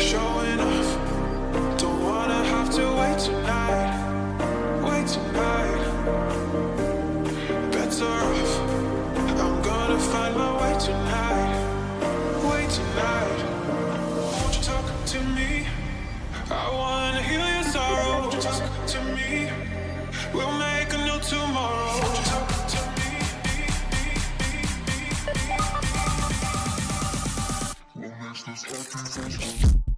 showing off. Don't wanna have to wait tonight. Wait tonight. Better off. I'm gonna find my way tonight. Wait tonight. Won't you talk to me? I wanna heal your sorrow. Won't you talk to me? We'll make a new tomorrow. Won't you talk to me? What makes this happy?